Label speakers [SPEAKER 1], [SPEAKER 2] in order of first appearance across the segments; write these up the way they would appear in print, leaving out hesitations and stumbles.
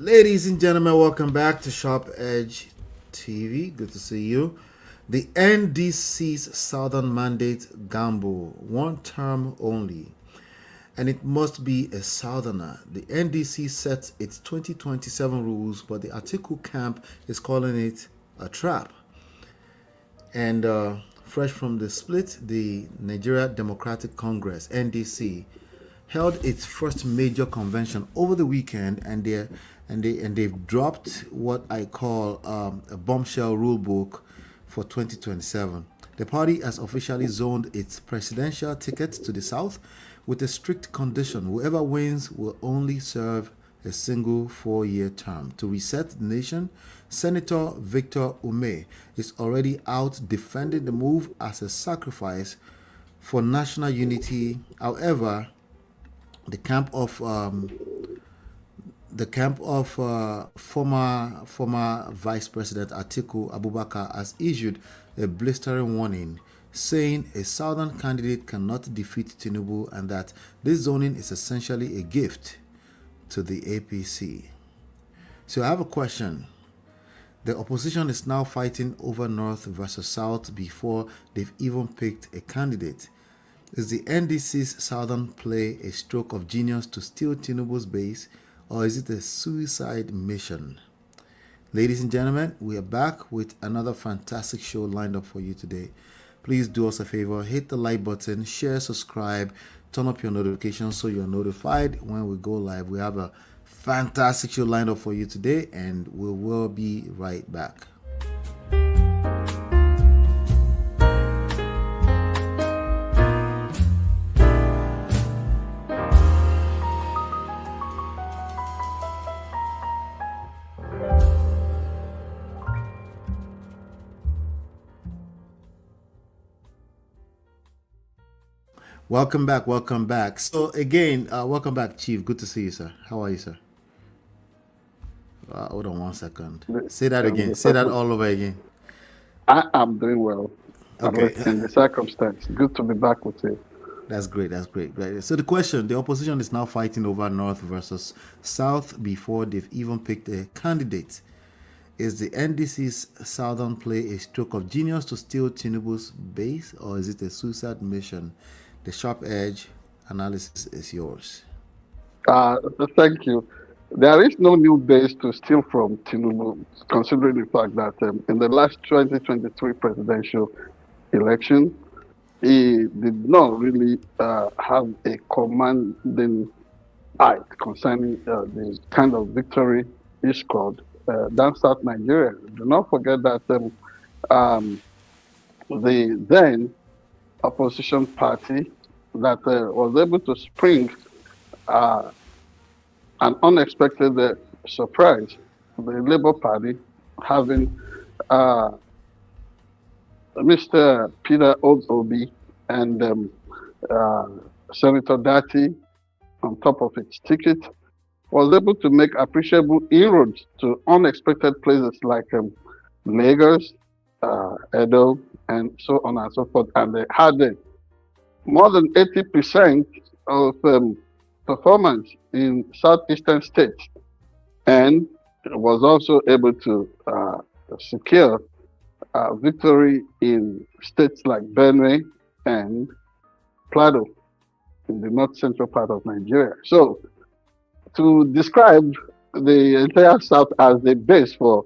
[SPEAKER 1] Ladies and gentlemen, welcome back to Sharp Edge TV. Good to see you. The NDC's Southern Mandate gamble, one term only, and it must be a Southerner. The NDC sets its 2027 rules, but the Atiku camp is calling it a trap. And fresh from the split, the Nigeria Democratic Congress, NDC, held its first major convention over the weekend, and they've dropped what I call a bombshell rule book for 2027. The party has officially zoned its presidential ticket to the south with a strict condition: whoever wins will only serve a single 4-year term. To reset the nation, Senator Victor Ume is already out defending the move as a sacrifice for national unity. However, the camp of former Vice President Atiku Abubakar has issued a blistering warning, saying a southern candidate cannot defeat Tinubu and that this zoning is essentially a gift to the APC. So I have a question. The opposition is now fighting over North versus South before they've even picked a candidate. Is the NDC's Southern play a stroke of genius to steal Tinubu's base, or is it a suicide mission? Ladies and gentlemen, we are back with another fantastic show lined up for you today. Please do us a favor, hit the like button, share, subscribe, turn up your notifications so you're notified when we go live. We have a fantastic show lined up for you today, and we will be right back. Welcome back, welcome back. So again, welcome back, Chief. Good to see you, sir. How are you, sir? Hold on 1 second. Say that again. Say that all over again.
[SPEAKER 2] I am doing well.
[SPEAKER 1] Okay.
[SPEAKER 2] In the circumstance. Good to be back with you.
[SPEAKER 1] That's great. That's great. Great. So the question: the opposition is now fighting over North versus South before they've even picked a candidate. Is the NDC's Southern play a stroke of genius to steal Tinubu's base, or is it a suicide mission? The Sharp Edge analysis is yours.
[SPEAKER 2] Thank you. There is no new base to steal from Tinubu, considering the fact that in the last 2023 presidential election, he did not really have a commanding eye concerning the kind of victory he scored down South Nigeria. Do not forget that the then opposition party that was able to spring an unexpected surprise, the Labour Party having Mr. Peter Obi and Senator Dati on top of its ticket, was able to make appreciable inroads to unexpected places like Lagos, Edo, and so on and so forth. And they had more than 80% of performance in southeastern states, and was also able to secure victory in states like Benue and Plateau in the north central part of Nigeria. So to describe the entire South as the base for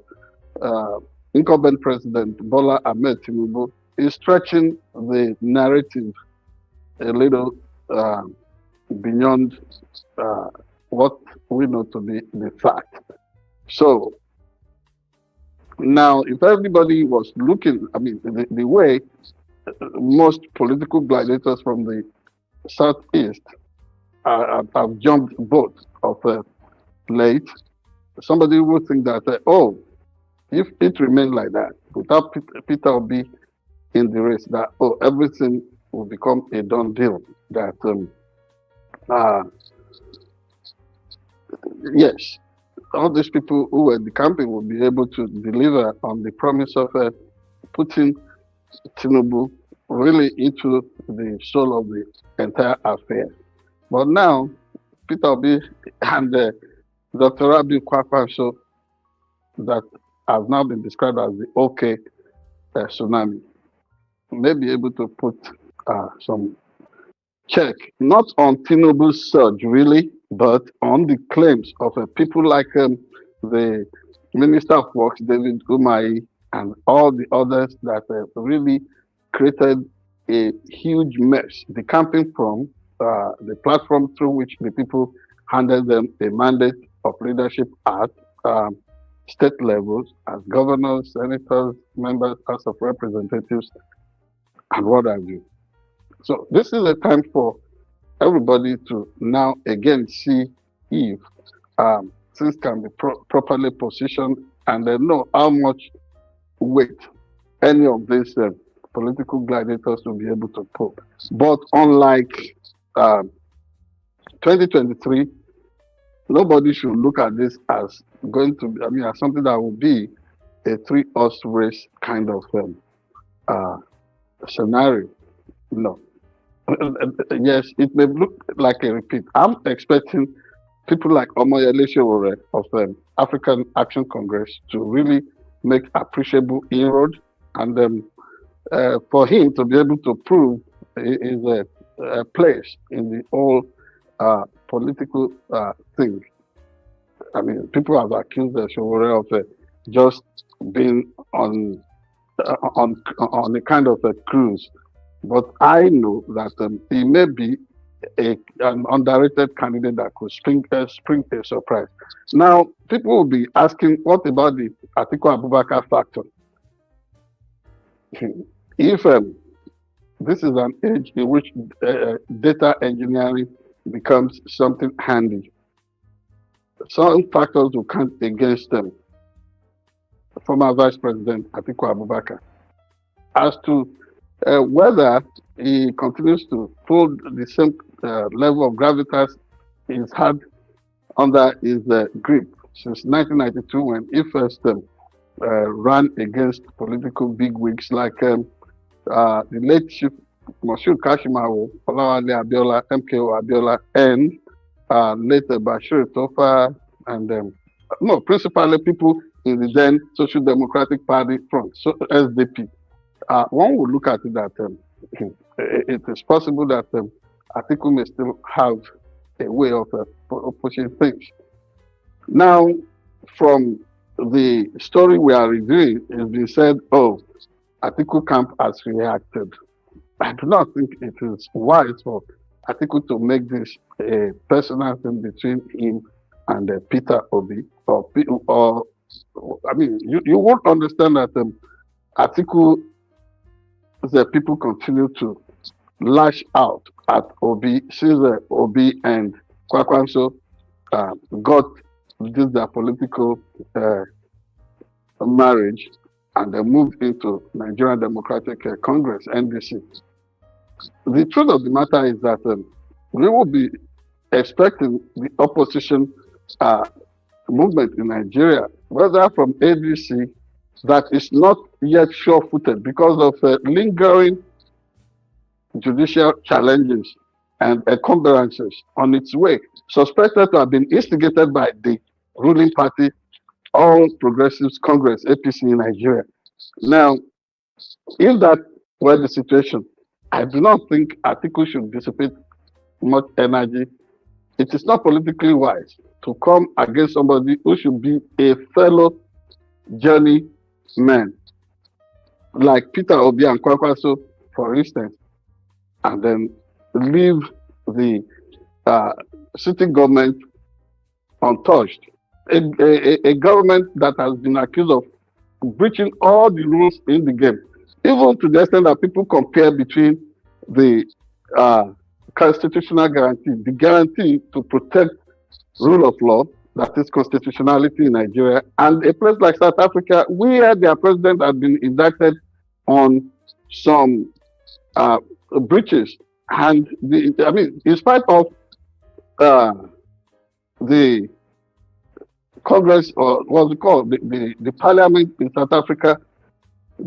[SPEAKER 2] incumbent President Bola Ahmed Tinubu is stretching the narrative a little beyond what we know to be the fact. So now, if everybody was looking, I mean, the way most political gladiators from the Southeast have jumped boat of late, somebody would think that, if it remained like that, without Peter Obi in the race, that, everything will become a done deal. That, yes, all these people who were in the campaign will be able to deliver on the promise of putting Tinubu really into the soul of the entire affair. But now, Peter Obi and Dr. Rabi Kwakwaso, that has now been described as the OK tsunami, may be able to put some check, not on Tinubu's surge really, but on the claims of people like the Minister of Works, David Umahi, and all the others that really created a huge mess, decamping from the platform through which the people handed them a mandate of leadership at um, state levels as governors, senators, members, House of Representatives, and what have you. So this is a time for everybody to now again see if things can be properly positioned and they know how much weight any of these political gladiators will be able to pull. But unlike 2023, nobody should look at this as going to be, as something that will be a three-horse race kind of scenario. No. Yes, it may look like a repeat. I'm expecting people like Omoyele Sowore of African Action Congress to really make appreciable inroad, and for him to be able to prove his place in the whole political thing. People have accused Sowore of just being on a kind of a cruise, but I know that he may be an underrated candidate that could spring a surprise. Now, people will be asking, what about the Atiku Abubakar factor? If this is an age in which data engineering becomes something handy, some factors will count against former Vice President Atiku Abubakar as to whether he continues to hold the same level of gravitas he's had under his grip since 1992, when he first ran against political bigwigs like the late Chief Moshood Kashimawo, Olawale Abiola, MKO Abiola, and late Bashir Tofa, and principally people in the then Social Democratic Party front, so SDP. One would look at it that it is possible that Atiku may still have a way of pushing things. Now, from the story we are reviewing, it's been said, Atiku camp has reacted. I do not think it is wise for Atiku to make this a personal thing between him and Peter Obi. You won't understand that Atiku, the people continue to lash out at Obi since Obi and Kwakwanso got this their political marriage, and they moved into Nigerian Democratic Congress, NDC. The truth of the matter is that we will be expecting the opposition movement in Nigeria, whether from ADC, that is not yet sure-footed because of lingering judicial challenges and encumbrances on its way, suspected to have been instigated by the ruling party, All Progressives Congress, APC in Nigeria. Now, if that were the situation, I do not think Atiku should dissipate much energy. It is not politically wise to come against somebody who should be a fellow journeyman, like Peter Obi and Kwakwaso, for instance, and then leave the sitting government untouched. A government that has been accused of breaching all the rules in the game, even to the extent that people compare between the constitutional guarantee, the guarantee to protect rule of law, that is constitutionality in Nigeria, and a place like South Africa, where their president had been indicted on some breaches. And in spite of the Congress, or what's it called, the Parliament in South Africa,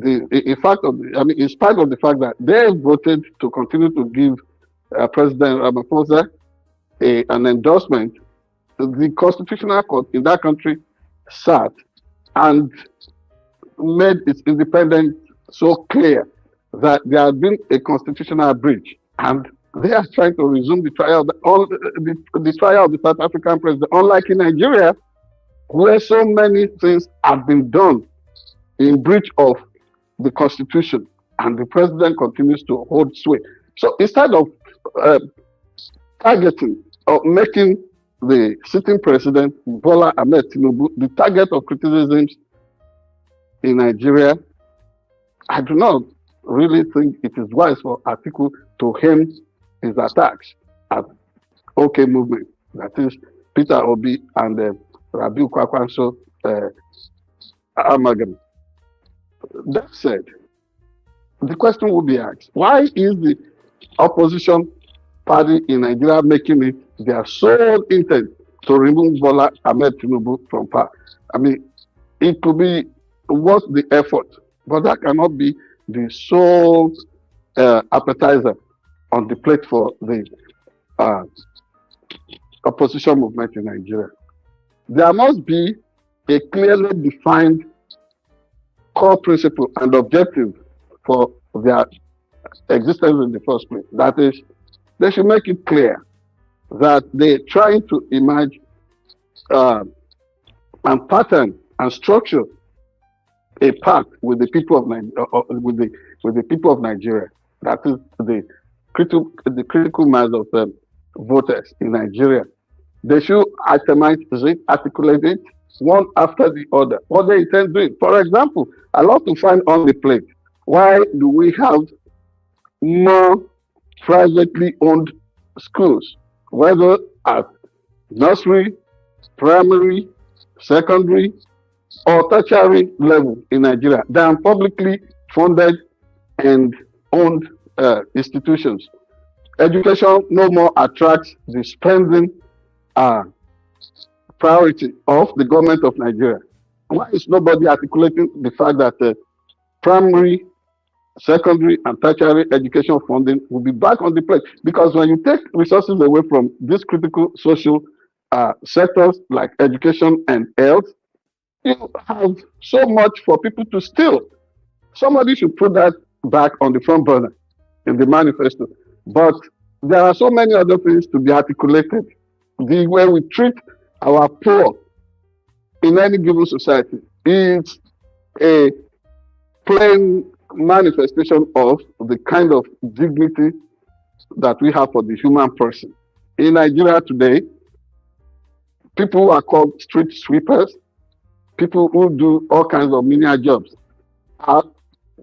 [SPEAKER 2] in spite of the fact that they voted to continue to give President Ramaphosa an endorsement, the Constitutional Court in that country sat and made its independence so clear that there had been a constitutional breach, and they are trying to resume the trial the trial of the South African president, unlike in Nigeria, where so many things have been done in breach of the Constitution, and the president continues to hold sway. So instead of targeting or making the sitting president, Bola Ahmed Tinubu, the target of criticisms in Nigeria, I do not really think it is wise for Atiku to aim his attacks at OK Movement, that is Peter Obi and Rabiu Kwakwanso amalgam. That said, the question will be asked, why is the opposition party in Nigeria making it their sole intent to remove Bola Ahmed Tinubu from power? I mean, it could be worth the effort, but that cannot be the sole appetizer on the plate for the opposition movement in Nigeria. There must be a clearly defined core principle and objective for their existence in the first place. That is, they should make it clear that they're trying to emerge and pattern and structure a pact with the people of with the people of Nigeria. That is the critical mass of voters in Nigeria. They should itemize it, articulate it, one after the other, what they intend doing. For example, I love to find on the plate, why do we have more privately owned schools, whether at nursery, primary, secondary, or tertiary level in Nigeria than publicly funded and owned institutions? Education no more attracts the spending priority of the government of Nigeria. Why is nobody articulating the fact that primary, secondary, and tertiary education funding will be back on the plate? Because when you take resources away from these critical social sectors like education and health, you have so much for people to steal. Somebody should put that back on the front burner in the manifesto. But there are so many other things to be articulated. The way we treat our poor in any given society is a plain manifestation of the kind of dignity that we have for the human person. In Nigeria today, people who are called street sweepers, people who do all kinds of menial jobs, are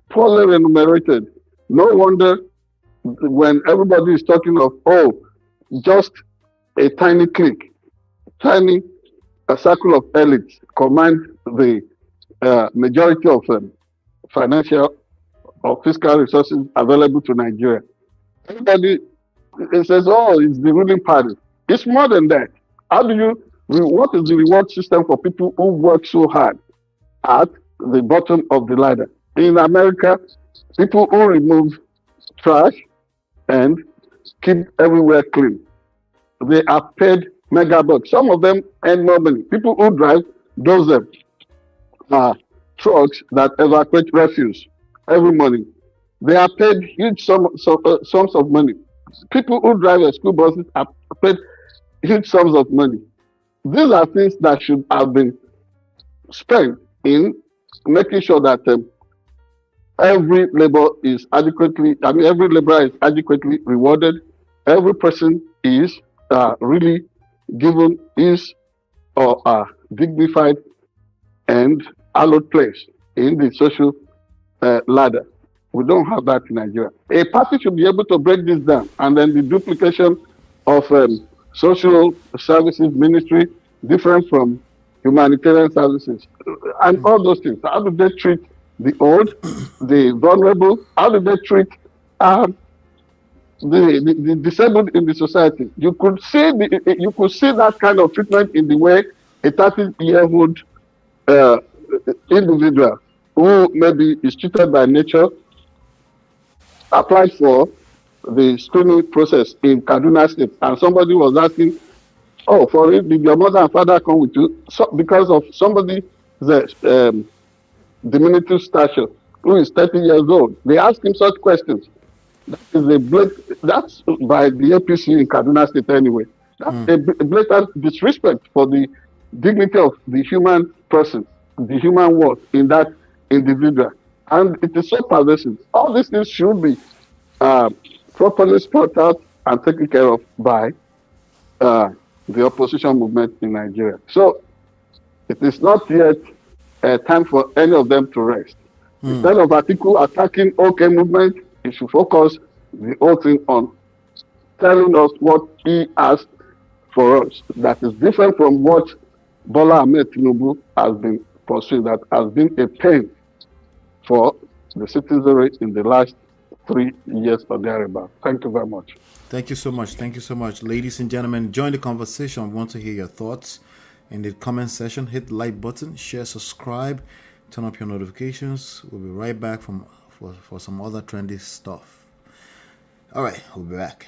[SPEAKER 2] poorly remunerated. No wonder when everybody is talking of, oh, just a tiny clique, a circle of elites command the majority of financial or fiscal resources available to Nigeria. Everybody says, oh, it's the ruling party. It's more than that. What is the reward system for people who work so hard at the bottom of the ladder? In America, people who remove trash and keep everywhere clean, they are paid mega bucks. Some of them earn more money. People who drive those trucks that evacuate refuse every morning, they are paid huge sums of money. People who drive school buses are paid huge sums of money. These are things that should have been spent in making sure that every laborer is adequately rewarded. Every person is really given his or dignified and hallowed place in the social ladder. We don't have that in Nigeria. A party should be able to break this down, and then the duplication of social services ministry, different from humanitarian services, and all those things. How do they treat the old, the vulnerable? How do they treat the disabled in the society? You could see that kind of treatment in the way a 30-year-old individual who maybe is treated by nature applied for the screening process in Kaduna State, and somebody was asking Oh, for it, did your mother and father come with you? So, because of somebody, the diminutive stature, who is 30 years old. They ask him such questions. That is that's by the APC in Kaduna State anyway. That's a blatant disrespect for the dignity of the human person, the human worth in that individual. And it is so pervasive. All these things should be uh, properly spelled out and taken care of by uh, the opposition movement in Nigeria. So it is not yet time for any of them to rest. Instead of article attacking OK movement, it should focus the whole thing on telling us what he asked for us that is different from what Bola Ahmed Tinubu has been pursuing, that has been a pain for the citizenry in the last 3 years or thereabout. Thank you very much.
[SPEAKER 1] Thank you so much. Thank you so much. Ladies and gentlemen, join the conversation. We want to hear your thoughts in the comment section. Hit the like button, share, subscribe, turn up your notifications. We'll be right back for some other trendy stuff. All right, we'll be back.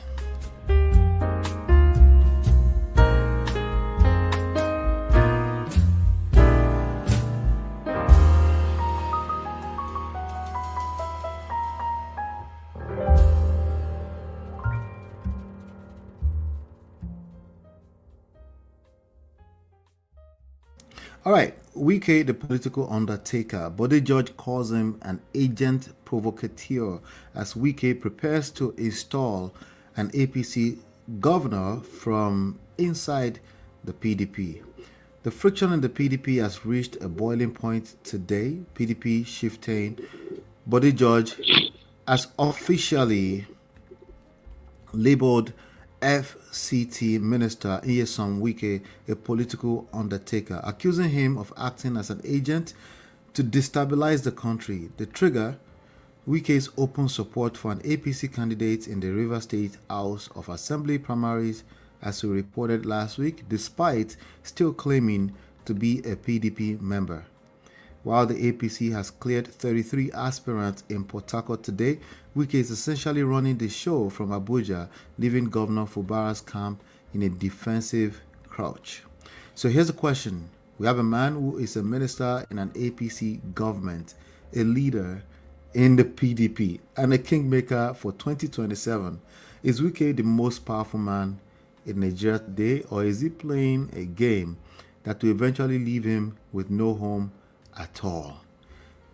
[SPEAKER 1] All right, Wike, the political undertaker. Body judge calls him an agent provocateur as Wike prepares to install an APC governor from inside the PDP. The friction in the PDP has reached a boiling point today. PDP shifting body judge as officially labeled FCT Minister Nyesom Wike a political undertaker, accusing him of acting as an agent to destabilize the country. The trigger, Wike's open support for an APC candidate in the River State House of Assembly primaries, as we reported last week, despite still claiming to be a PDP member. While the APC has cleared 33 aspirants in Port Harcourt today, Wike is essentially running the show from Abuja, leaving Governor Fubara's camp in a defensive crouch. So here's a question. We have a man who is a minister in an APC government, a leader in the PDP, and a kingmaker for 2027. Is Wike the most powerful man in Nigeria today, or is he playing a game that will eventually leave him with no home at all?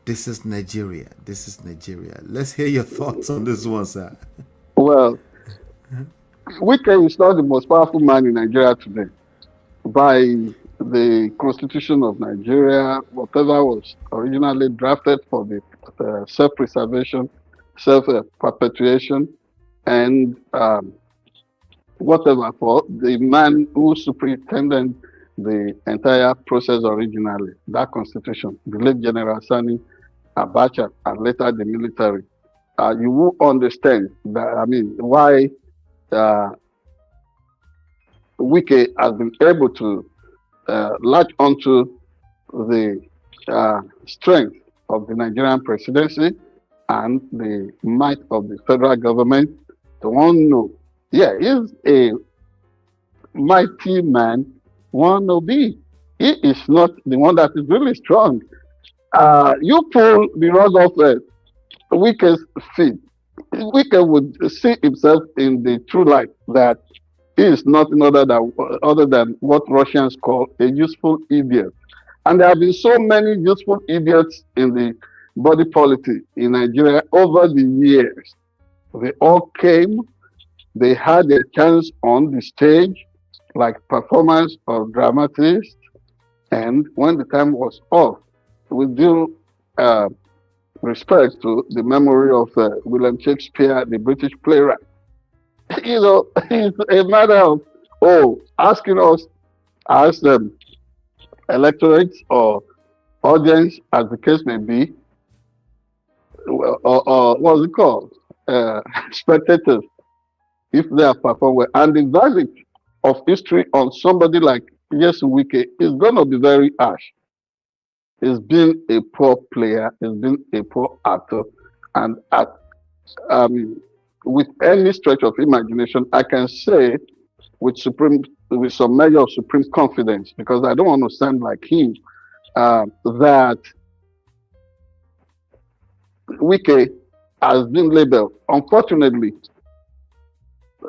[SPEAKER 1] This is Nigeria. This is Nigeria. Let's hear your thoughts on this one, sir.
[SPEAKER 2] Well, Wike is not the most powerful man in Nigeria today. By the Constitution of Nigeria, whatever was originally drafted for the self-preservation, self-perpetuation, and whatever for the man who superintended the entire process originally, that constitution, the late General Sani Abacha, and later the military, you will understand that, why Wike has been able to latch onto the strength of the Nigerian presidency and the might of the federal government. To one know, yeah, he's a mighty man. One will be. He is not the one that is really strong. You pull the rug off Wike's feet. Wike would see himself in the true light that he is nothing other than what Russians call a useful idiot. And there have been so many useful idiots in the body politic in Nigeria over the years. They all came, they had a chance on the stage, like performers or dramatists, and when the time was off, with due respect to the memory of William Shakespeare, the British playwright, it's a matter of asking us as electorates or audience, as the case may be, or what's it called, spectators, if they have performed well. And the verdict of history on somebody like Wike is going to be very harsh. He's been a poor player, he's been a poor actor, and with any stretch of imagination, I can say with some measure of supreme confidence, because I don't want to sound like him, that Wike has been labeled. Unfortunately,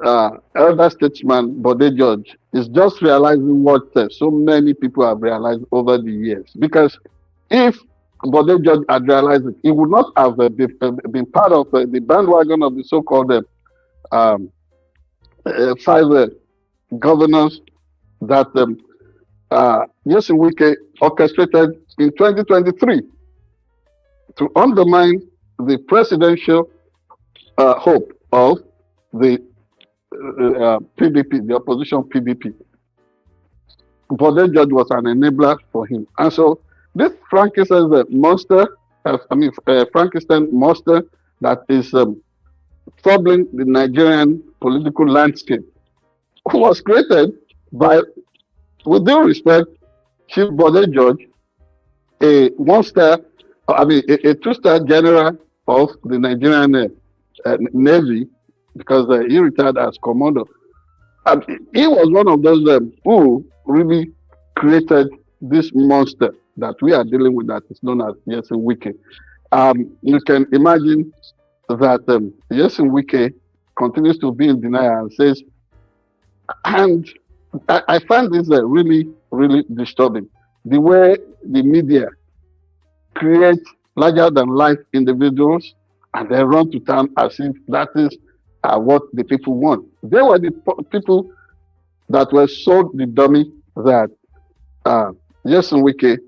[SPEAKER 2] elder statesman Bode George is just realizing what so many people have realized over the years. Because if Bode George had realized it, he would not have been part of the bandwagon of the so-called 5 governors that Nyesom Wike orchestrated in 2023 to undermine the presidential hope of the PDP, the opposition PDP. Bode George was an enabler for him. And so this Frankenstein monster, Frankenstein monster that is troubling the Nigerian political landscape was created by, with due respect, Chief Bode George, a two-star general of the Nigerian Navy, because he retired as commodore. And he was one of those who really created this monster that we are dealing with, that is known as Nyesom Wike. You can imagine that Nyesom Wike continues to be in denial and says, and I find this really, really disturbing, the way the media create larger than life individuals and they run to town as if that is what the people want. They were the people that were sold the dummy that Nyesom Wike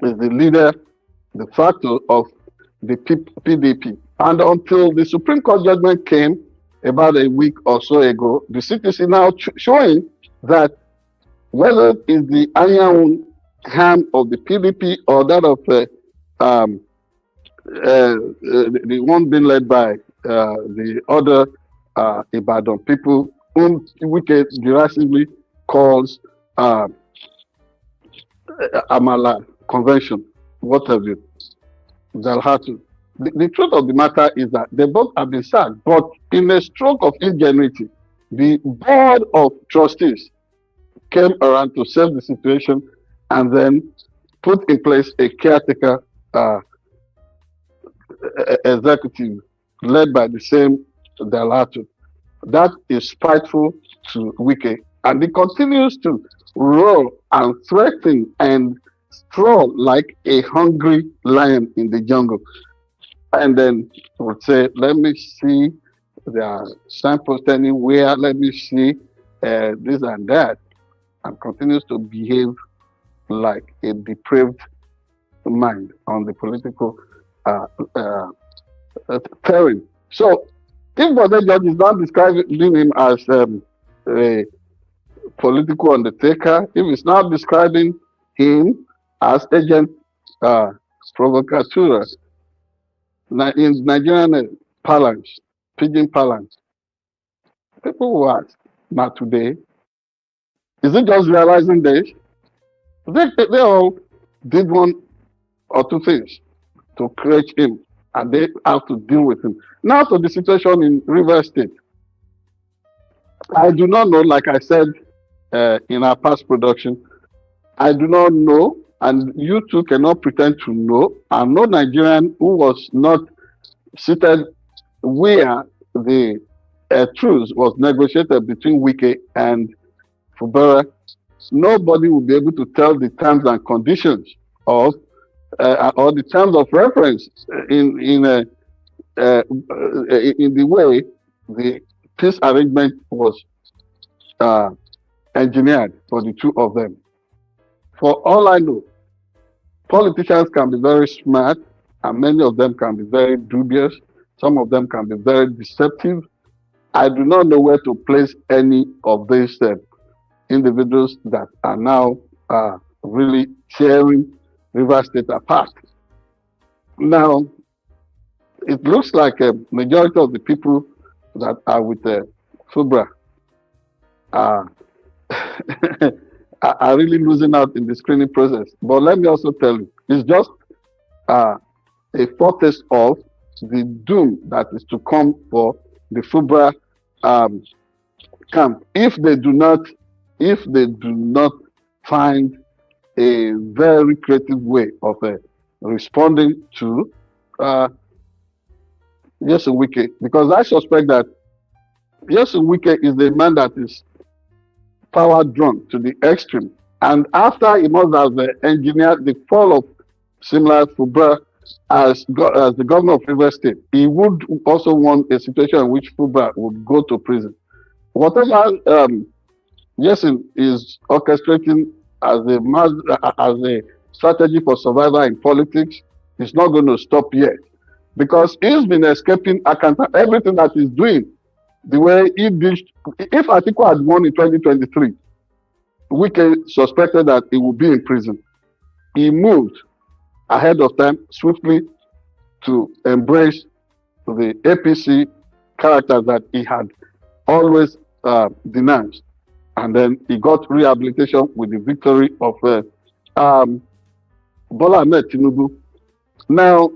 [SPEAKER 2] is the leader, de facto, of the PDP. And until the Supreme Court judgment came about a week or so ago, the CTC now showing that whether it's the iron hand of the PDP or that of the one being led by the other Ibadan people, whom Wike derisively calls Amala Convention, what have you, Dalhatu. The truth of the matter is that they both have been sacked, but in a stroke of ingenuity, the board of trustees came around to save the situation and then put in place a caretaker executive led by the same Dalhatu. That is spiteful to Wike, and he continues to roar and threaten and stroll like a hungry lion in the jungle. And then would say, let me see the signpost anywhere, let me see this and that, and continues to behave like a depraved mind on the political terrain. So if Bode George is not describing him as a political undertaker, if he's not describing him as agent provocateur, in Nigerian parlance, pidgin parlance, people who ask, not today, is it just realizing this? They all did one or two things to create him, and they have to deal with him. Now to the situation in Rivers State. I do not know, like I said in our past production, I do not know, and you too cannot pretend to know. I'm no Nigerian who was not seated where the truce was negotiated between Wike and Fubara. Nobody will be able to tell the terms and conditions of or the terms of reference in the way the peace arrangement was engineered for the two of them. For all I know, politicians can be very smart, and many of them can be very dubious. Some of them can be very deceptive. I do not know where to place any of these individuals that are now really tearing Rivers State apart. Now, it looks like a majority of the people that are with Fubra are really losing out in the screening process. But let me also tell you, it's just a foretaste of the doom that is to come for the Fubra camp if they do not find a very creative way of responding to Wike, because I suspect that Wike is the man that is power drunk to the extreme. And after he must have engineered the fall of similar Fubara as the governor of River State, he would also want a situation in which Fubara would go to prison. Whatever Yesin is orchestrating as a strategy for survival in politics is not going to stop yet, because he's been escaping everything that he's doing. The way he dished, if Atiku had won in 2023, Wike suspected that he would be in prison. He moved ahead of time swiftly to embrace the APC characters that he had always denounced. And then he got rehabilitation with the victory of Bola Ahmed Tinubu. Now,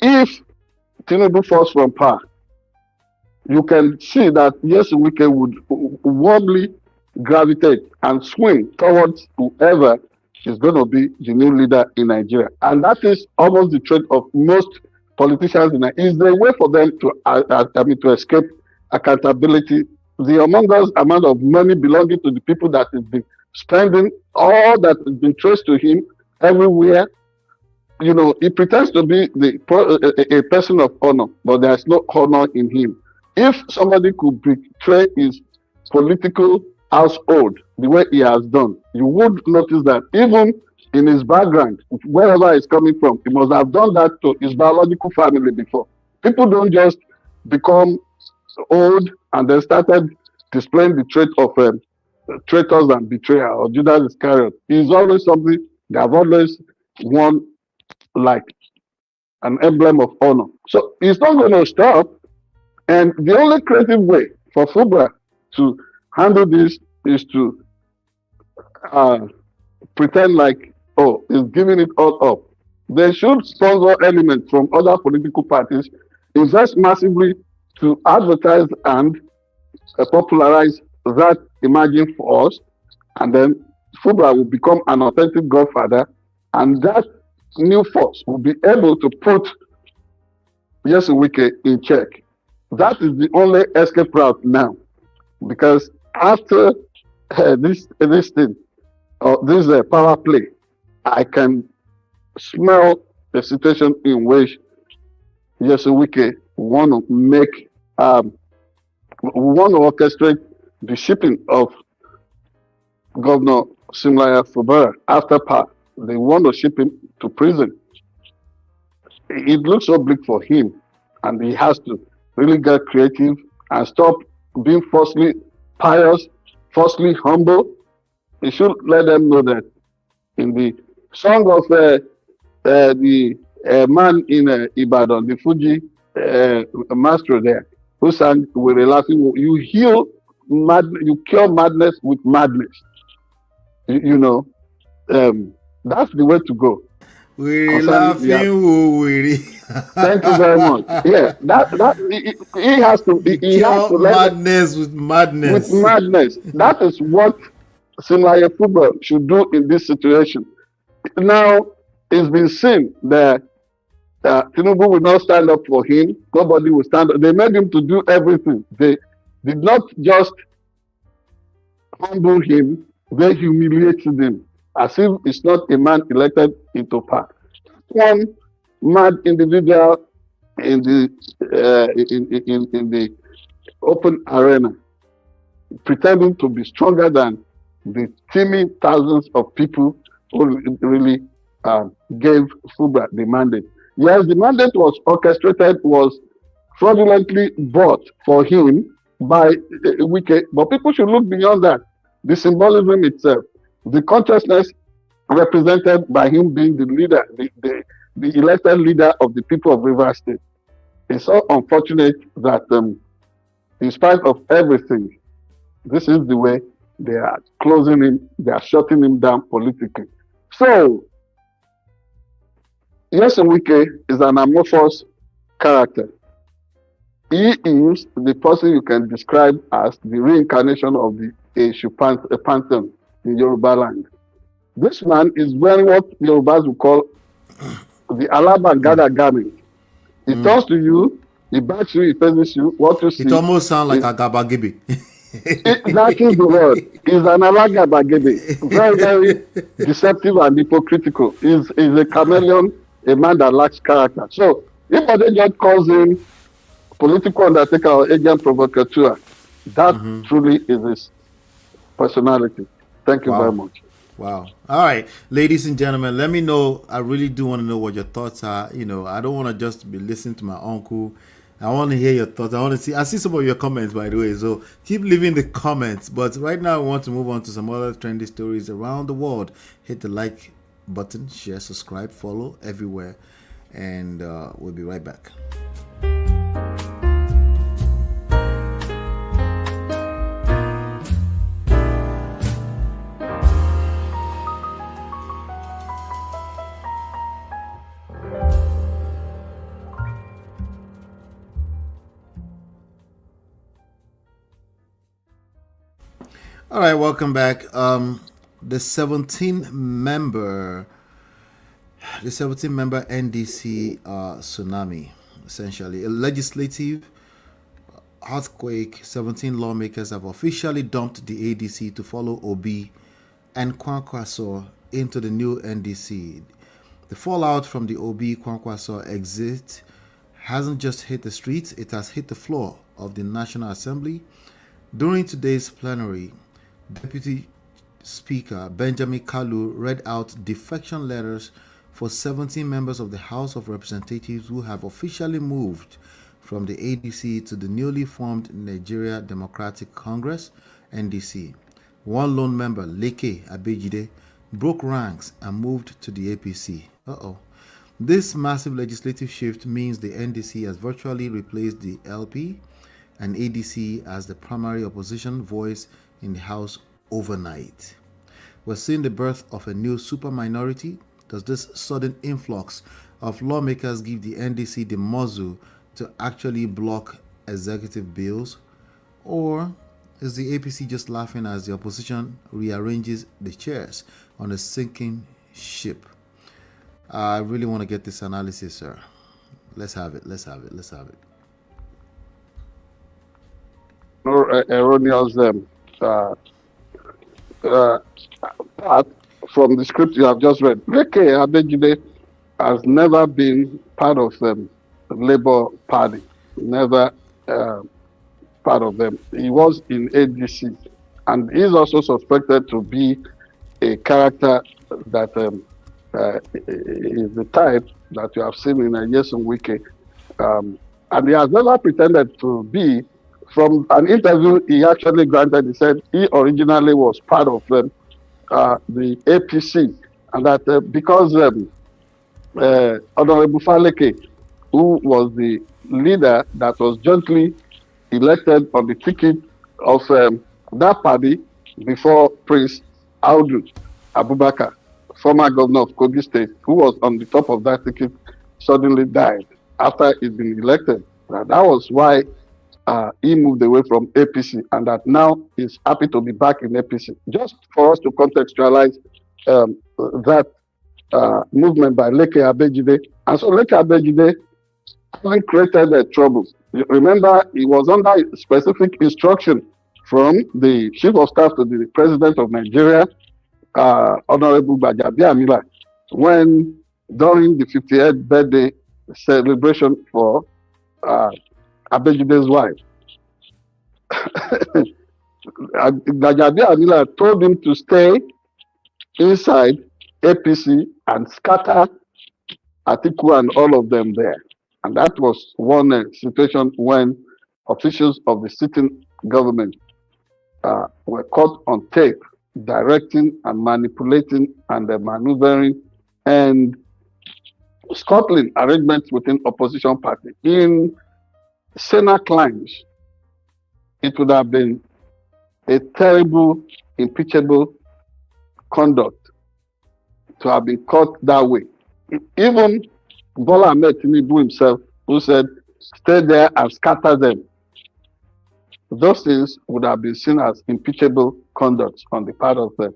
[SPEAKER 2] if Tinubu falls from power, you can see that Wike would warmly gravitate and swing towards whoever is going to be the new leader in Nigeria. And that is almost the trait of most politicians in Nigeria. It's the way for them to escape accountability. The Among Us amount of money belonging to the people that has been spending, all that has been traced to him everywhere. You know, he pretends to be a person of honor, but there's no honor in him. If somebody could betray his political household the way he has done, you would notice that even in his background, wherever he's coming from, he must have done that to his biological family before. People don't just become old and then started displaying the trait of traitors and betrayal or Judas Iscariot. He's always something they have always worn like an emblem of honor. So it's not going to stop. And the only creative way for Fubara to handle this is to pretend like, oh, he's giving it all up. They should sponsor elements from other political parties, invest massively to advertise and popularize that emerging force, and then Fubara will become an authentic godfather, and that new force will be able to put Wike in check. That is the only escape route now, because after this thing, or this power play, I can smell the situation in which Wike want to make, want to orchestrate the shipping of Governor Simlaya Fubara after power. They want to ship him to prison. It looks so bleak for him, and he has to really get creative and stop being falsely pious, falsely humble. He should let them know that in the song of the man in Ibadan, the Fuji master there, who sang with a laughing, you heal madness, you cure madness with madness. You know, that's the way to go.
[SPEAKER 1] We're laughing,
[SPEAKER 2] Thank you very much. Yeah, he has to
[SPEAKER 1] madness with madness.
[SPEAKER 2] With madness. That is what Simlaya Fubara should do in this situation. Now, it's been seen that Tinubu will not stand up for him. Nobody will stand up. They made him to do everything. They did not just humble him, they humiliated him, as if it's not a man elected into power. One mad individual in the open arena, pretending to be stronger than the teeming thousands of people who really gave Fubara the mandate. Yes, the mandate was orchestrated, was fraudulently bought for him by Wike, but people should look beyond that. The symbolism itself, the consciousness represented by him being the leader, the elected leader of the people of River State. It's so unfortunate that in spite of everything, this is the way they are closing him, they are shutting him down politically. So, Wike is an amorphous character. He is the person you can describe as the reincarnation of the Eshu pantheon in Yoruba land. This man is wearing what Yorubas would call the Alabangada garment. He turns to you, he backs you, he faces you. What you see?
[SPEAKER 1] It almost sounds like a Gabagibi.
[SPEAKER 2] That is the word. He's an Alagabagebe. Very, very deceptive and hypocritical. He's a chameleon, a man that lacks character. So, if Odeja calls him political undertaker or agent provocateur, that truly is his personality. Thank you very much.
[SPEAKER 1] Wow. All right, ladies and gentlemen, let me know. I really do want to know what your thoughts are. You know, I don't want to just be listening to my uncle. I want to hear your thoughts. I see some of your comments, by the way. So keep leaving the comments. But right now, I want to move on to some other trendy stories around the world. Hit the like button, share, subscribe, follow everywhere. And we'll be right back. All right, welcome back. The 17 member NDC Tsunami, essentially a legislative earthquake. 17 lawmakers have officially dumped the ADC to follow Obi and Kwankwaso into the new NDC. The fallout from the Obi Kwankwaso exit hasn't just hit the streets, it has hit the floor of the National Assembly. During today's plenary, Deputy Speaker Benjamin Kalu read out defection letters for 17 members of the House of Representatives who have officially moved from the ADC to the newly formed Nigeria Democratic Congress, NDC. One lone member, Leke Abejide, broke ranks and moved to the APC. This massive legislative shift means the NDC has virtually replaced the LP and ADC as the primary opposition voice in the House overnight. We're seeing the birth of a new super minority. Does this sudden influx of lawmakers give the NDC the muzzle to actually block executive bills? Or is the APC just laughing as the opposition rearranges the chairs on a sinking ship? I really want to get this analysis, sir. Let's have it.
[SPEAKER 2] No erroneous part from the script you have just read. Leke Abejide has never been part of the Labour Party, never part of them. He was in ADC, and he is also suspected to be a character that is the type that you have seen in Nyesom Wike. And he has never pretended to be. From an interview he actually granted, he said he originally was part of the APC, and that because Honorable Faleke, who was the leader that was jointly elected on the ticket of that party before Prince Audu Abubakar, former governor of Kogi State, who was on the top of that ticket, suddenly died after he'd been elected. That was why he moved away from APC, and that now he's happy to be back in APC. Just for us to contextualize that movement by Leke Abejide. And so Leke Abejide hasn't created the troubles. Remember, he was under specific instruction from the Chief of Staff to the President of Nigeria, Honorable Gbajabiamila Amila, when during the 58th birthday celebration for Abejide's wife. Gbajabiamila Amila told him to stay inside APC and scatter Atiku and all of them there. And that was one situation when officials of the sitting government were caught on tape, directing and manipulating and maneuvering and scuttling arrangements within opposition party. In Senate climbs, it would have been a terrible, impeachable conduct to have been caught that way. Even Bola Ahmed Tinubu himself, who said stay there and scatter them. Those things would have been seen as impeachable conduct on the part of the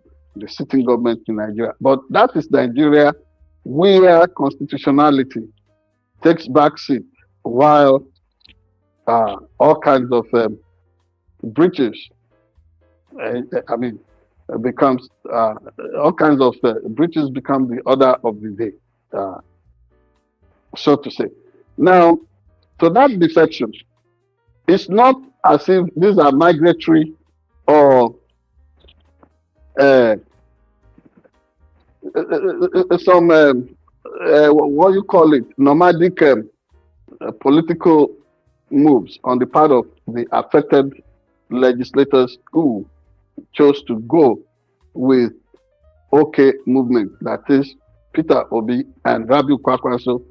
[SPEAKER 2] sitting government in Nigeria. But that is Nigeria, where constitutionality takes backseat while all kinds of breaches, becomes all kinds of breaches become the order of the day, so to say. Now, to that defection, it's not as if these are migratory or some what you call it, nomadic political moves on the part of the affected legislators who chose to go with OK movement, that is Peter Obi and Rabiu Kwakwaso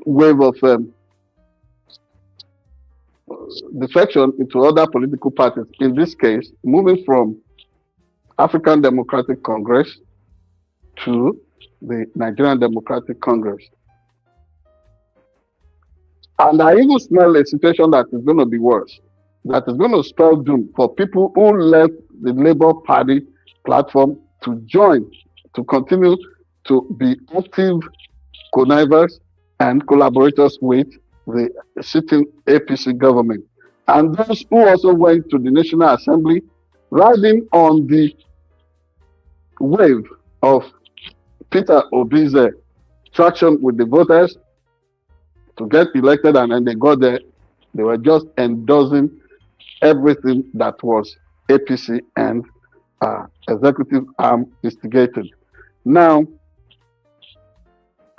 [SPEAKER 2] wave of defection into other political parties. In this case, moving from African Democratic Congress to the Nigerian Democratic Congress. And I even smell a situation that is going to be worse, that is going to spell doom for people who left the Labour Party platform to join, to continue to be active connivers and collaborators with the sitting APC government. And those who also went to the National Assembly, riding on the wave of Peter Obi's traction with the voters to get elected, and then they got there, they were just endorsing everything that was APC and executive arm instigated. Now,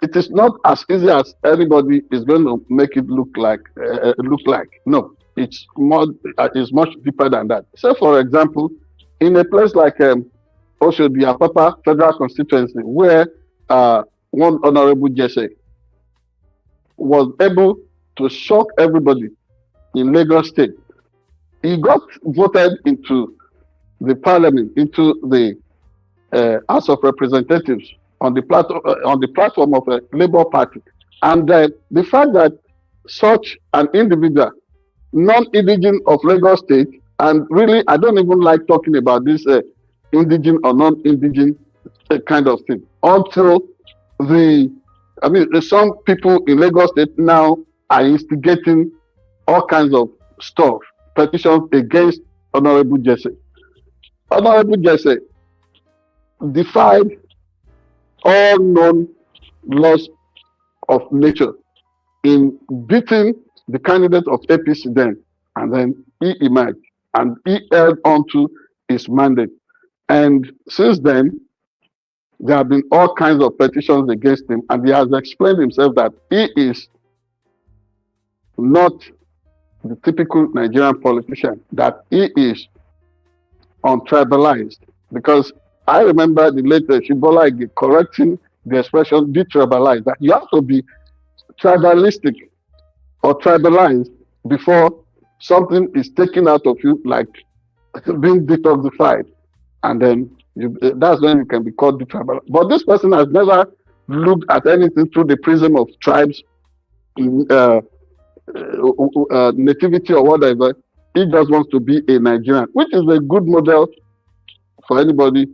[SPEAKER 2] it is not as easy as anybody is going to make it look like. No, it's more. It's much deeper than that. So, for example, in a place like Oshodi Apapa Federal Constituency, where one Honorable Jesse was able to shock everybody in Lagos State, he got voted into the Parliament, into the House of Representatives on the platform of a Labour Party, and the fact that such an individual, non-indigene of Lagos State, and really I don't even like talking about this indigene or non-indigene kind of thing, until some people in Lagos State now are instigating all kinds of stuff, petitions against Honorable Jesse. Honorable Jesse defied all known laws of nature in beating the candidate of APC then, and then he emerged and he held on to his mandate. And since then, there have been all kinds of petitions against him, and he has explained himself that he is not the typical Nigerian politician, that he is untribalized. Because I remember the late Shibola Ige correcting the expression detribalized, that you have to be tribalistic or tribalized before something is taken out of you, like being detoxified, and then that's when you can be called detribalized. But this person has never looked at anything through the prism of tribes, nativity or whatever. He just wants to be a Nigerian, which is a good model for anybody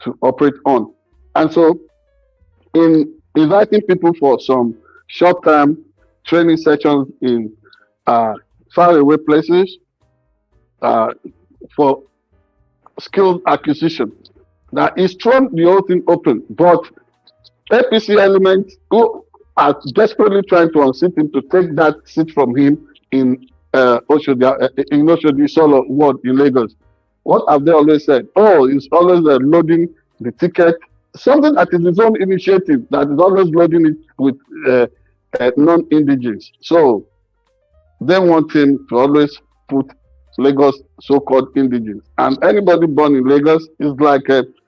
[SPEAKER 2] to operate on. And so, in inviting people for some short-term training sessions in faraway places for skill acquisition, that he's thrown the whole thing open. But APC elements who are desperately trying to unseat him, to take that seat from him in Oshodi Solo ward in Lagos. What have they always said? Oh, he's always loading the ticket. Something that is his own initiative, that is always loading it with non-indigens. So they want him to always put Lagos so-called indigens. And anybody born in Lagos is like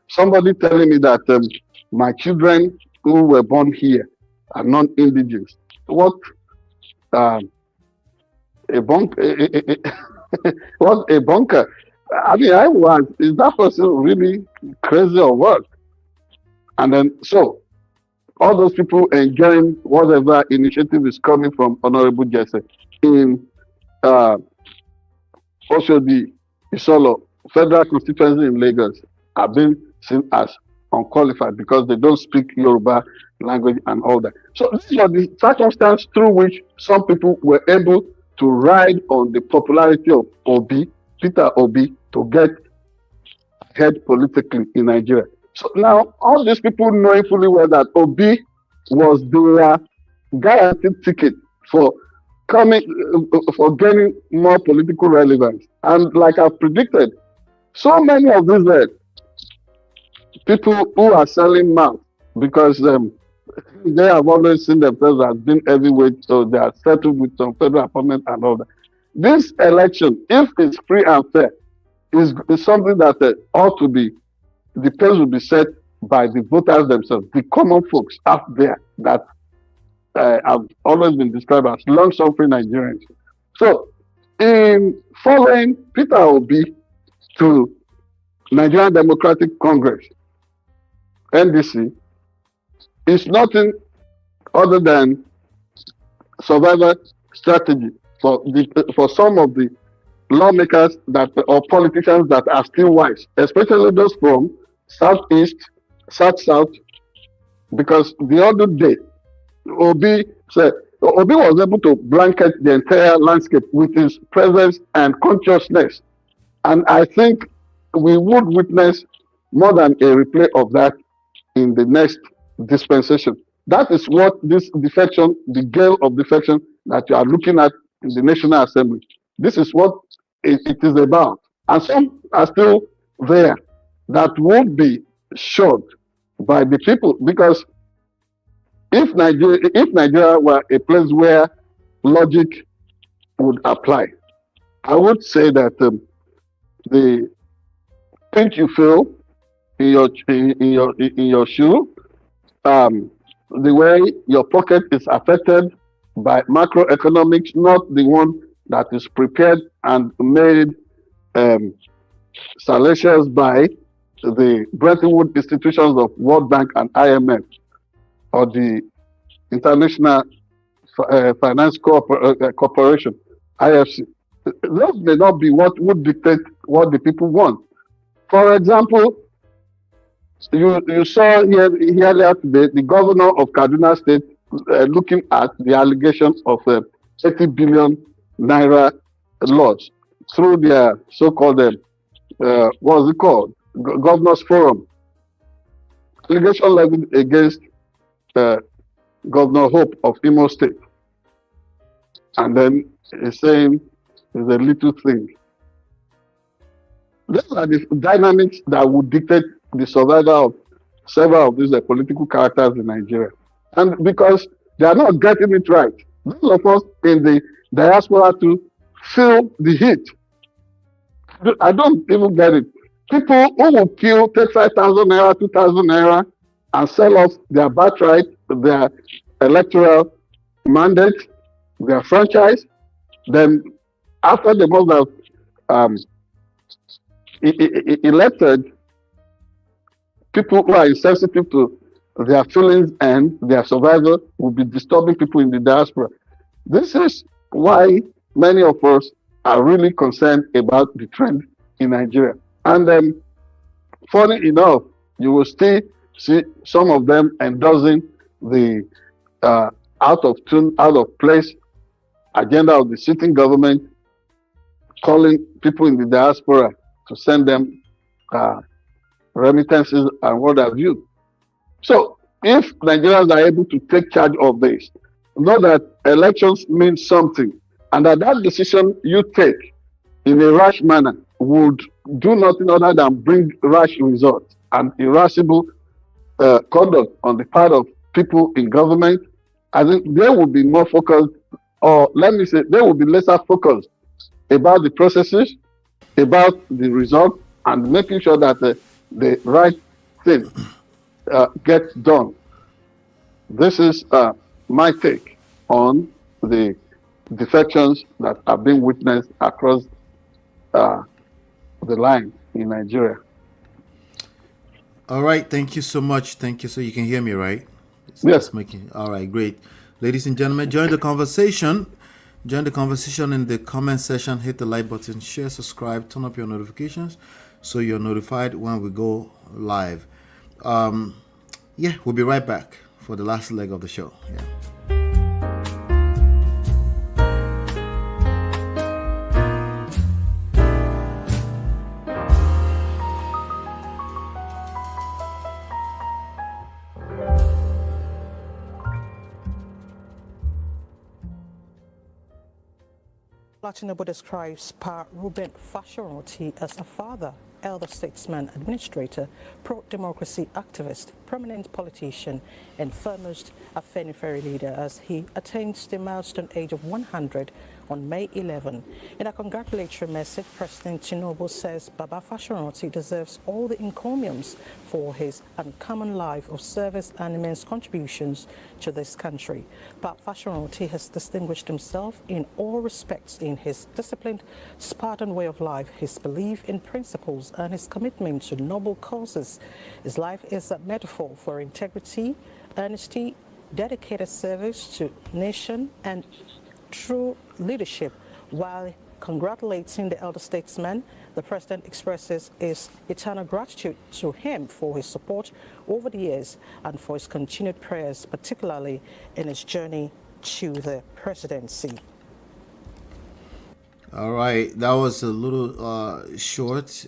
[SPEAKER 2] somebody telling me that my children who were born here are non-indigens. What a what a bunker. I mean, is that person really crazy or what? And then, so, all those people enjoying whatever initiative is coming from Honorable Jesse in also the Isolo federal constituency in Lagos have been seen as unqualified because they don't speak Yoruba language and all that. So these are the circumstances through which some people were able to ride on the popularity of Obi, Peter Obi, to get ahead politically in Nigeria. So now all these people knowing fully well that Obi was their guaranteed ticket for for gaining more political relevance. And like I've predicted, so many of these people who are selling mouth because they have always seen themselves as being heavyweight, so they are settled with some federal appointment and all that. This election, if it's free and fair, is something that ought to be, the pace will be set by the voters themselves, the common folks out there that have always been described as long-suffering Nigerians. So, in following Peter Obi to Nigerian Democratic Congress, NDC, is nothing other than survival strategy for some of the lawmakers or politicians that are still wise, especially those from Southeast, South, because the other day, Obi was able to blanket the entire landscape with his presence and consciousness. And I think we would witness more than a replay of that in the next dispensation. That is what this defection, the gale of defection that you are looking at in the National Assembly, this is what it is about. And some are still there that would be shocked by the people, because if Nigeria were a place where logic would apply, I would say that the pinch you feel in your shoe, the way your pocket is affected by macroeconomics, not the one that is prepared and made salacious by the Bretton Woods institutions of World Bank and IMF or the International Finance Corporation, IFC. Those may not be what would dictate what the people want. For example, you saw here earlier today the governor of Kaduna State looking at the allegation of 80 billion naira loss through their so-called what's it called? Governors Forum. Allegation levied against Governor Hope of Imo State. And then he's saying it's a little thing. These are the dynamics that would dictate the survival of several of these political characters in Nigeria. And because they are not getting it right, those of us in the diaspora to feel the heat. I don't even get it. People who will kill, take 5,000 naira, 2,000 naira, and sell off their birthright, their electoral mandate, their franchise, then after the most have elected people who are insensitive to their feelings and their survival will be disturbing people in the diaspora. This is why many of us are really concerned about the trend in Nigeria. And funny enough, you will still see some of them endorsing the out of tune, out of place agenda of the sitting government, calling people in the diaspora to send them remittances and what have you. So if Nigerians are able to take charge of this, know that elections mean something, and that decision you take in a rash manner would do nothing other than bring rash results and irascible conduct on the part of people in government. I think they will be more focused, or let me say, they will be lesser focused about the processes, about the result, and making sure that the right thing gets done. This is my take on the defections that are being witnessed across the line in Nigeria.
[SPEAKER 1] All right, thank you so much. Thank you. So you can hear me, right?
[SPEAKER 2] Yes.
[SPEAKER 1] All right, great. Ladies and gentlemen, join the conversation. Join the conversation in the comment section. Hit the like button, share, subscribe, turn up your notifications so you're notified when we go live. Yeah, we'll be right back for the last leg of the show. Yeah.
[SPEAKER 3] Tinubu describes Reuben Fasoranti as a father, elder statesman, administrator, pro-democracy activist, prominent politician, and foremost Afenifere leader as he attains the milestone age of 100 on May 11. In a congratulatory message, President Tinubu says Baba Fasoranti deserves all the encomiums for his uncommon life of service and immense contributions to this country. Baba Fasoranti has distinguished himself in all respects in his disciplined, Spartan way of life, his belief in principles, and his commitment to noble causes. His life is a metaphor for integrity, honesty, dedicated service to nation, and true leadership. While congratulating the elder statesman, the president expresses his eternal gratitude to him for his support over the years and for his continued prayers, particularly in his journey to the presidency.
[SPEAKER 1] All right, that was a little short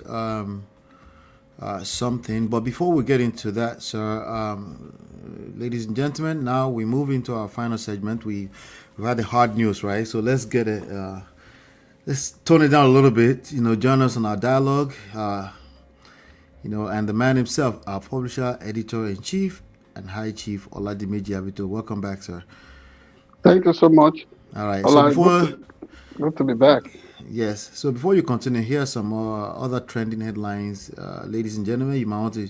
[SPEAKER 1] something, but before we get into that, sir, ladies and gentlemen, now we move into our final segment. We've had the hard news, right? So let's get it. Let's tone it down a little bit. Join us on our dialogue. And the man himself, our publisher, editor-in-chief, and High Chief Oladimeji Abitogun. Welcome back, sir.
[SPEAKER 2] Thank you so much.
[SPEAKER 1] All right. So before
[SPEAKER 2] good to be back.
[SPEAKER 1] Yes. So before you continue, here are some other trending headlines, ladies and gentlemen. You might want to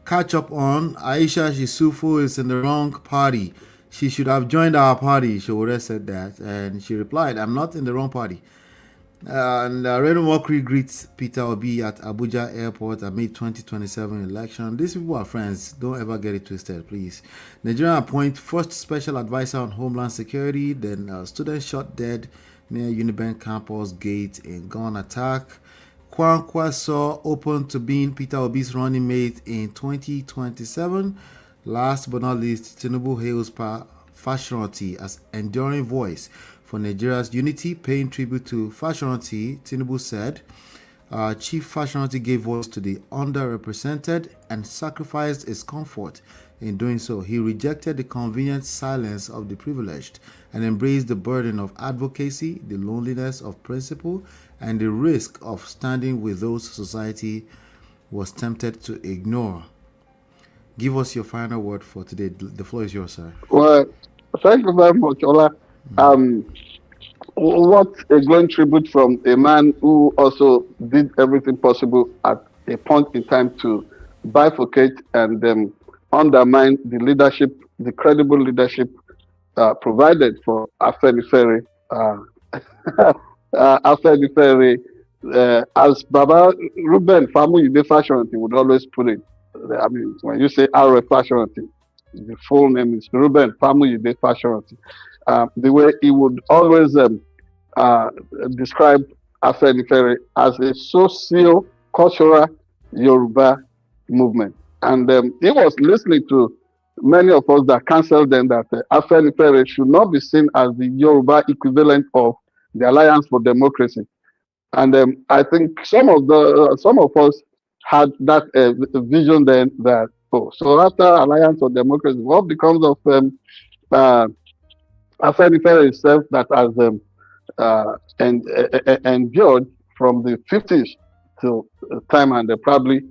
[SPEAKER 1] catch up on. Aisha Shisufu is in the wrong party. She should have joined our party. Showore said that, and she replied, "I'm not in the wrong party." And Reuben greets Peter Obi at Abuja Airport amid 2027 election. These people are friends. Don't ever get it twisted, please. Nigeria appoint first special advisor on Homeland Security. Then student shot dead near Unibank campus gate in gun attack. Kwankwaso open to being Peter Obi's running mate in 2027. Last but not least, Tinubu hails Fasoranti as enduring voice for Nigeria's unity, paying tribute to Fasoranti. Tinubu said, Chief Fasoranti gave voice to the underrepresented and sacrificed his comfort. In doing so, he rejected the convenient silence of the privileged and embraced the burden of advocacy, the loneliness of principle, and the risk of standing with those society was tempted to ignore. Give us your final word for today. The floor is yours, sir.
[SPEAKER 2] Well, thank you very much, Ola. What a glowing tribute from a man who also did everything possible at a point in time to bifurcate and undermine the leadership, the credible leadership provided for Afenifere. Afenifere, as Baba Reuben Fasoranti would always put it. I mean, when you say R. Fasoranti, the full name is Reuben Fasoranti. The way he would always describe Afenifere as a socio-cultural Yoruba movement. And he was listening to many of us that counseled them that Afenifere should not be seen as the Yoruba equivalent of the Alliance for Democracy. And I think some of us had that vision then that, so after Alliance for Democracy, what becomes of Afenifere itself that has endured from the 50s till time and probably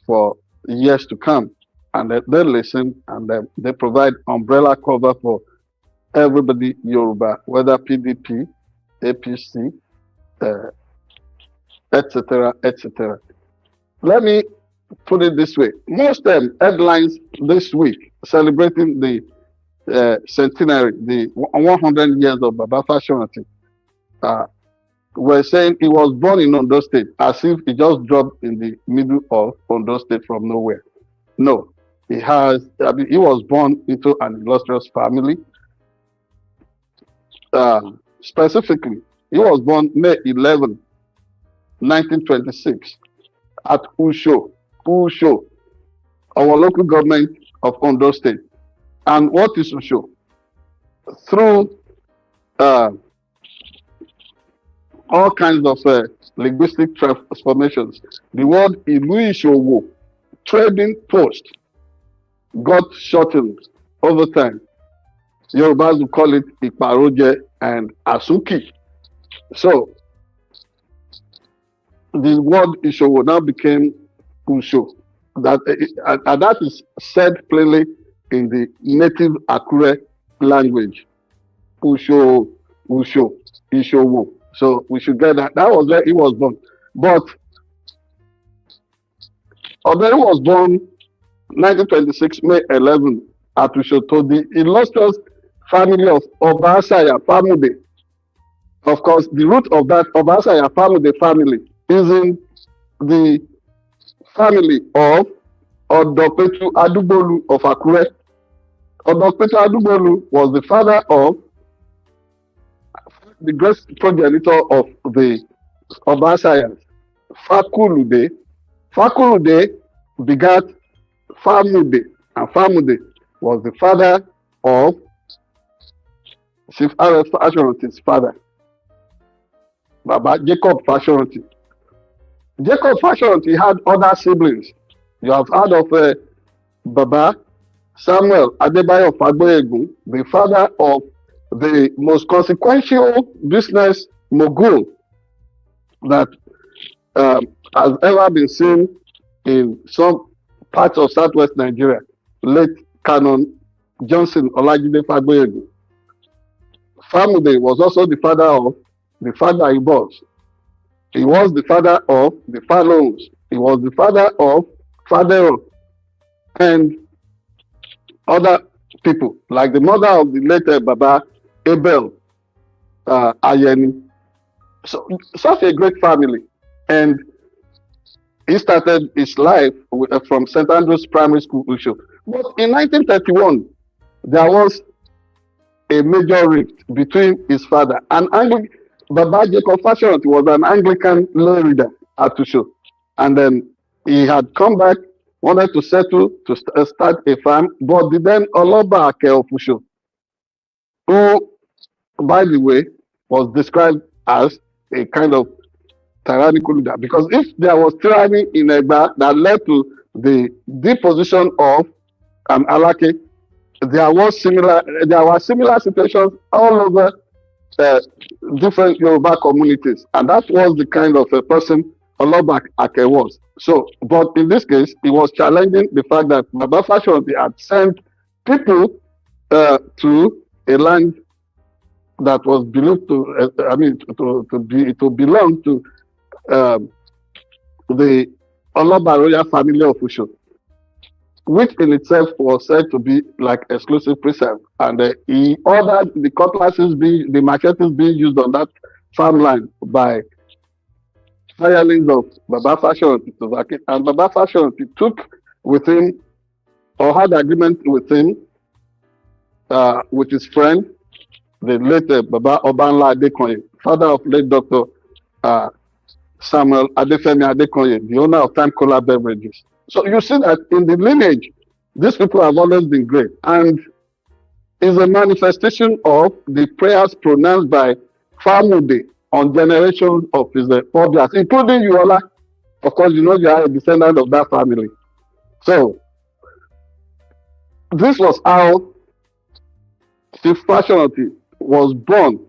[SPEAKER 2] for years to come. And they listen and they provide umbrella cover for everybody Yoruba, whether PDP, APC, etc., etc. Let me put it this way. Most headlines this week celebrating the centenary, the 100 years of Baba Fasoranti, were saying he was born in Ondo State, as if he just dropped in the middle of Ondo State from nowhere. No, he was born into an illustrious family. Specifically, he was born May 11, 1926 at Usho, our local government of Ondo State. And what is Usho? Through all kinds of linguistic transformations, the word Ilu Ishowo, trading post, got shortened over time. Yorubas will call it Iparoje and Asuki. So the word Ishowo now became Usho. And that is said plainly in the native Akure language. Usho, Ishowo. So we should get that. That was where he was born. But although he was born 1926, May 11, at Usho, to the illustrious family of Obasaya Famude. Of course, the root of that Obasaya Famude family is in the family of Odopetu Adubolu of Akure. Odopetu Adubolu was the father of the great progenitor of the Obasayas, Fakulude. Fakulude begat Famude, and Famude was the father of Chief Fasoranti's father, Baba Jacob Fasoranti. Jacob Fasoranti had other siblings. You have heard of Baba Samuel Adebayo Fagboyegun, the father of the most consequential business mogul that has ever been seen in some parts of southwest Nigeria, late Canon Johnson Oladimeji Abitogun. Famude was also the father of the father Ibos. He was the father of the Falons. He was the father of Fadero and other people, like the mother of the later Baba Abel Ayeni. So, such a great family. And he started his life from St. Andrew's Primary School, Usho. But in 1931, there was a major rift between his father and Baba Jacob Fasoranti was an Anglican lay reader at Usho. And then he had come back, wanted to settle, to start a farm, but the then Oloba Ake of Usho, who, by the way, was described as a kind of tyrannical leader. Because if there was tyranny in Egba that led to the deposition of Alake, there were similar situations all over different Yoruba communities, and that was the kind of a person Oloba Ake was. So, but in this case, he was challenging the fact that Baba Fasoranti had sent people to a land that was believed to, to belong to the Oloba royal family of Usho, which in itself was said to be like exclusive preserve. And he ordered the cutlasses, the machetes being used on that farmland by hirelings of Baba Fasoranti to vacate. And Baba Fasoranti took with him, or had agreement with him, with his friend, the late Baba Obanla Adekonye, father of late Dr. Samuel Adefemi Adekonye, the owner of Time Cola Beverages. So you see that in the lineage, these people have always been great, and is a manifestation of the prayers pronounced by Famude on generations of his forebears, including Yuola. Of course, you know you are a descendant of that family. So this was how Chief Fasoranti was born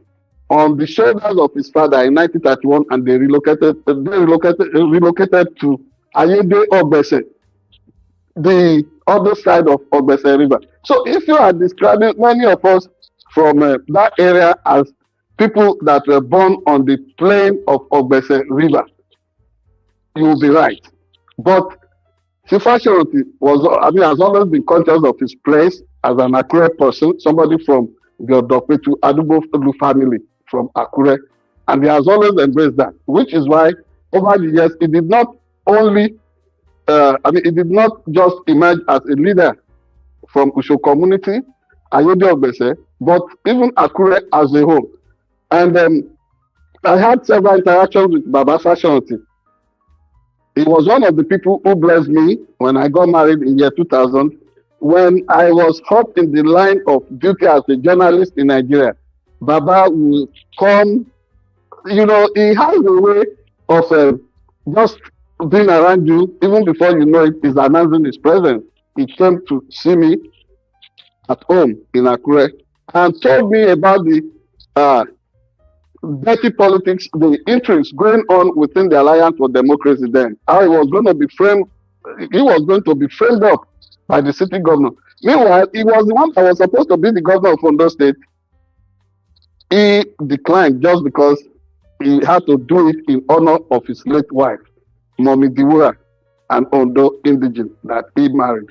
[SPEAKER 2] on the shoulders of his father in 1931, and they relocated to Ayede Ogbese, the other side of Ogbese River. So if you are describing many of us from that area as people that were born on the plain of Ogbese River, you will be right. But Chief Fasoranti has always been conscious of his place as an Akure person, somebody from the Odopetu Adubolu family from Akure, and he has always embraced that, which is why over the years he did not only he did not just emerge as a leader from Usho community, Ayode Obese, but even Akure as a whole. And I had several interactions with Baba Fasoranti. He was one of the people who blessed me when I got married in year 2000, when I was hot in the line of duty as a journalist in Nigeria. Baba will come, he has a way of just being around you, even before you know it, is announcing his presence. He came to see me at home in Akure and told me about the dirty politics, the intrigues going on within the Alliance for Democracy then. How he was going to be framed up by the city governor. Meanwhile, he was the one that was supposed to be the governor of Ondo State. He declined just because he had to do it in honor of his late wife, Mommy Diwura, an Ondo indigene that he married.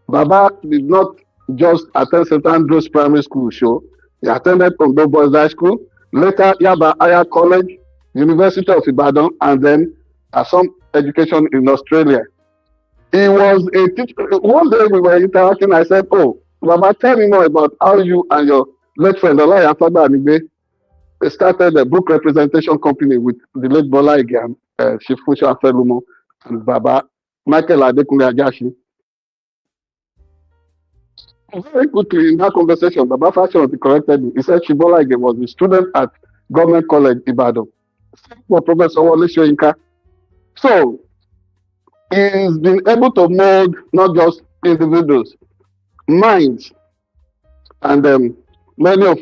[SPEAKER 2] Baba did not just attend St. Andrew's Primary School show. He attended Ondo Boys High School, later Yaba Aya College, University of Ibadan, and then some education in Australia. He was a teacher. One day we were interacting. I said, "Oh, Baba, tell me more about how you and your late friend Olaya Fagba Anigbe started a book representation company with the late Bola Ige and Chief Funsho Afelumo and Baba Michael Adekunle Ajashi." Very quickly in that conversation, Baba Fasoranti corrected me. He said Chibola Ige was a student at Government College Ibadan for Professor Wole Soyinka. So he's been able to mold not just individuals, minds, and many of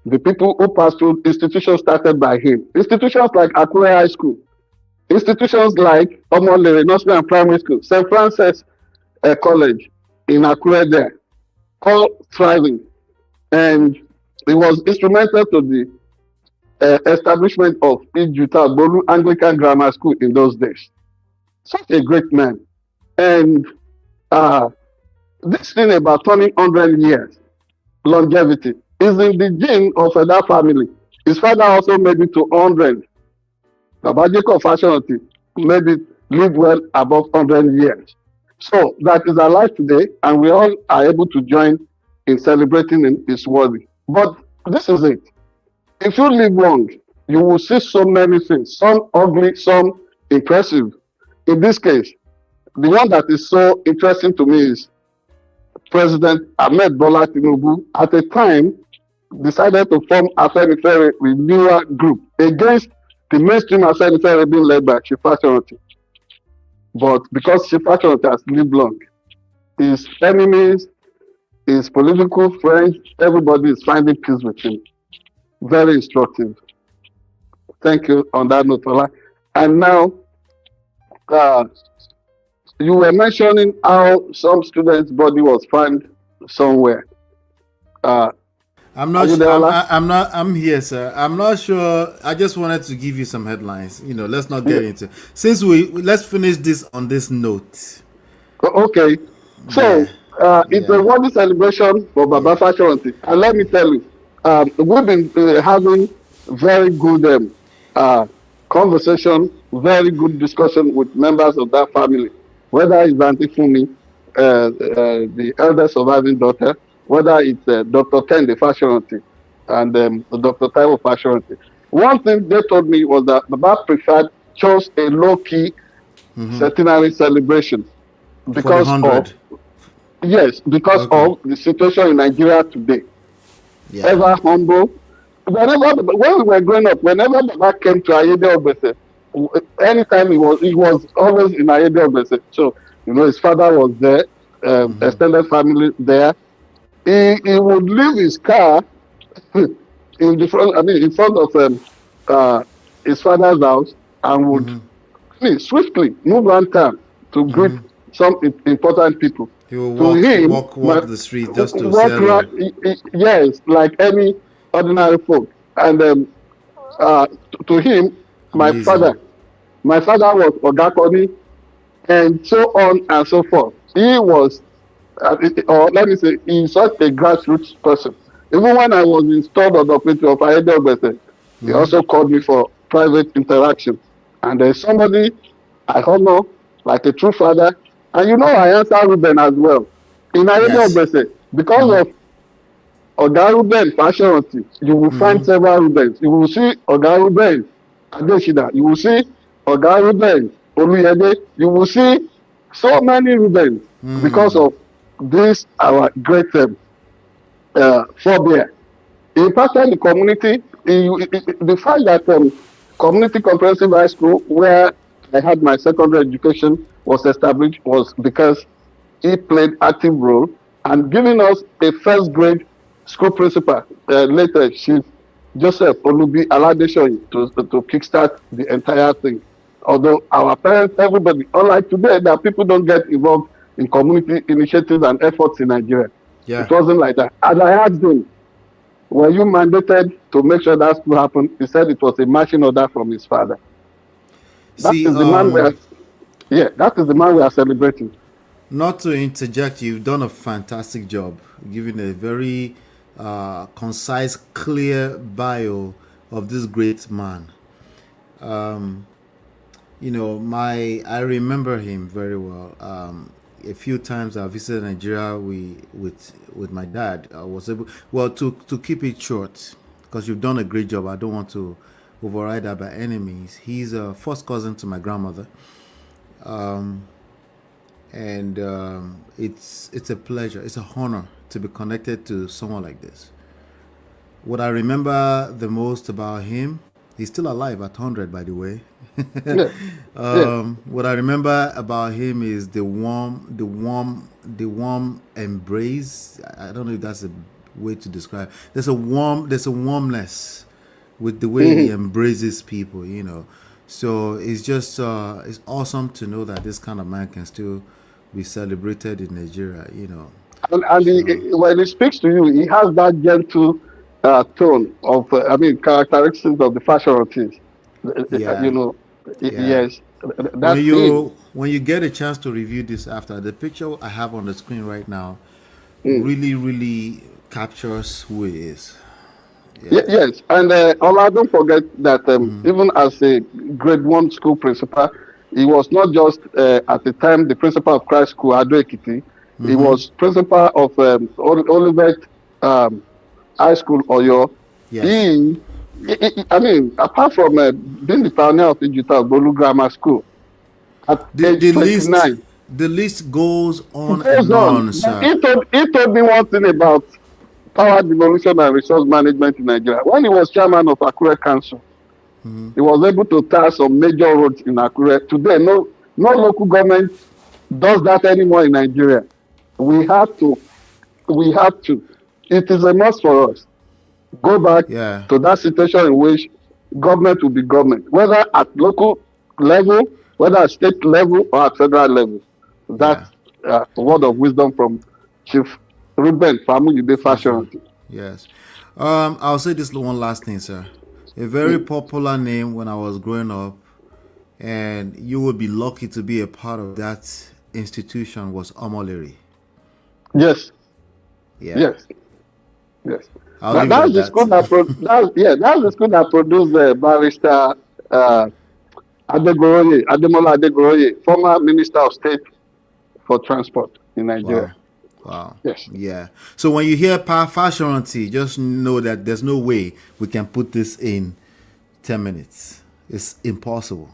[SPEAKER 2] the people who passed through institutions started by him. Institutions like Akure High School, institutions like Omolere Nursery and Primary School, St. Francis College in Akure there, all thriving. And he was instrumental to the establishment of Ijuta Bolu Anglican Grammar School in those days. Such a great man. And this thing about turning 100 years, longevity, is in the gene of that family. His father also made it to 100. Baba Jacob Fasoranti made it live well above 100 years. So that is alive today, and we all are able to join in celebrating his worthy. But this is it. If you live long, you will see so many things, some ugly, some impressive. In this case, the one that is so interesting to me is President Ahmed Bola Tinubu at a time decided to form Afenifere Renewal Group against the mainstream Afenifere being led by Chief Fasoranti. But because Chief Fasoranti has lived long, his enemies, his political friends, everybody is finding peace with him. Very instructive. Thank you on that note, Ola. And now, you were mentioning how some student's body was found somewhere.
[SPEAKER 1] I'm not sure. I'm here, sir. I'm not sure. I just wanted to give you some headlines. Let's not get into. Since let's finish this on this note.
[SPEAKER 2] Okay. So it's a worthy celebration for Baba Fasoranti, and let me tell you, we've been having very good conversation, very good discussion with members of that family, whether it's Auntie Fumi, the elder surviving daughter, whether it's Dr. Kende Fasoranti and Dr. Taiwo Fasoranti. One thing they told me was that Baba chose a low-key centenary celebration because of the situation in Nigeria today. Yeah. Ever humble. When we were growing up, whenever Baba came to Ayode Obese, anytime he was always in Ayode Obese. So, his father was there, extended family there. He would leave his car in front of his father's house and would swiftly move around town to greet some important people.
[SPEAKER 1] He will walk the street just to say
[SPEAKER 2] yes, like any ordinary folk. And to him, my father was Odakoni, and so on and so forth. He was, or let me say, he's such a grassroots person. Even when I was installed on the committee of Ayode Obese, he also called me for private interaction. And there's somebody I honor like a true father. And you know, I answer Reuben as well. In Arabia,
[SPEAKER 1] Yes.
[SPEAKER 2] because of Oga Reuben Fasoranti, you will find several Reubens. You will see Oga Reuben Adeshina. You will see Oga Reuben Oluyede. You will see so many Reubens because of this our great forebear. Impacted the community. The fact that community comprehensive high school where I had my secondary education was established was because he played active role and giving us a first grade school principal. Later, Chief Joseph Olubi Aladesoyin to kickstart the entire thing. Although our parents, everybody, unlike today, that people don't get involved in community initiatives and efforts in Nigeria.
[SPEAKER 1] Yeah.
[SPEAKER 2] It wasn't like that. As I asked him, were you mandated to make sure that school happened? He said it was a marching order from his father. That is the man we are. Yeah, that is the man we are celebrating.
[SPEAKER 1] Not to interject, you've done a fantastic job giving a very concise, clear bio of this great man. You know, I remember him very well. A few times I visited Nigeria with my dad. I was able, well, to keep it short, because you've done a great job. I don't want to override that by any means. He's a first cousin to my grandmother. It's a pleasure, it's an honor to be connected to someone like this. What I remember the most about him, he's still alive at 100, by the way. What I remember about him is the warm embrace. I don't know if that's a way to describe. There's a warmness with the way he embraces people, you know. So it's just it's awesome to know that this kind of man can still be celebrated in Nigeria, you know.
[SPEAKER 2] And when he speaks to you, he has that gentle tone of, characteristics of the Fasorantis.
[SPEAKER 1] Yeah.
[SPEAKER 2] You know,
[SPEAKER 1] Yeah.
[SPEAKER 2] yes.
[SPEAKER 1] When you get a chance to review this after, the picture I have on the screen right now really captures who he is.
[SPEAKER 2] Yeah. Yes, and Ola, don't forget that even as a grade 1 school principal, he was not just at the time the principal of Christ School, Ado Ekiti. He was principal of Olivet High School, Oyo.
[SPEAKER 1] Yes.
[SPEAKER 2] Apart from being the pioneer of digital Bolu Grammar School, at age 29.
[SPEAKER 1] The list goes on and on, sir.
[SPEAKER 2] He told me one thing about power devolution and resource management in Nigeria. When he was chairman of Akure Council, he was able to tar some major roads in Akure. Today, no local government does that anymore in Nigeria. We have to. It is a must for us. Go back to that situation in which government will be government, whether at local level, whether at state level, or at federal level. That's a word of wisdom from Chief Reuben Fasoranti.
[SPEAKER 1] Yes. I'll say this one last thing, sir. A very popular name when I was growing up, and you would be lucky to be a part of that institution, was Omoleri.
[SPEAKER 2] Yes.
[SPEAKER 1] Yeah.
[SPEAKER 2] Yes.
[SPEAKER 1] That's
[SPEAKER 2] the school that produced Barrister Ademola Adegoroye, former Minister of State for Transport in Nigeria.
[SPEAKER 1] Wow.
[SPEAKER 2] Yes.
[SPEAKER 1] Yeah. So when you hear Fasoranti, just know that there's no way we can put this in 10 minutes. It's impossible.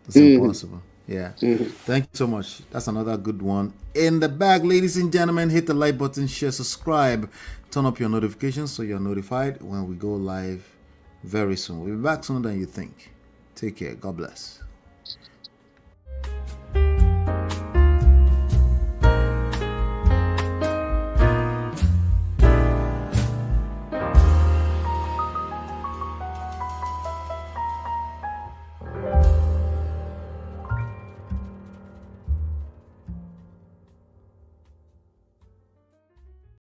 [SPEAKER 1] It's impossible. Yeah. Thank you so much. That's another good one in the bag, ladies and gentlemen. Hit the like button, share, subscribe, turn up your notifications so you're notified when we go live very soon. We'll be back sooner than you think. Take care. God bless.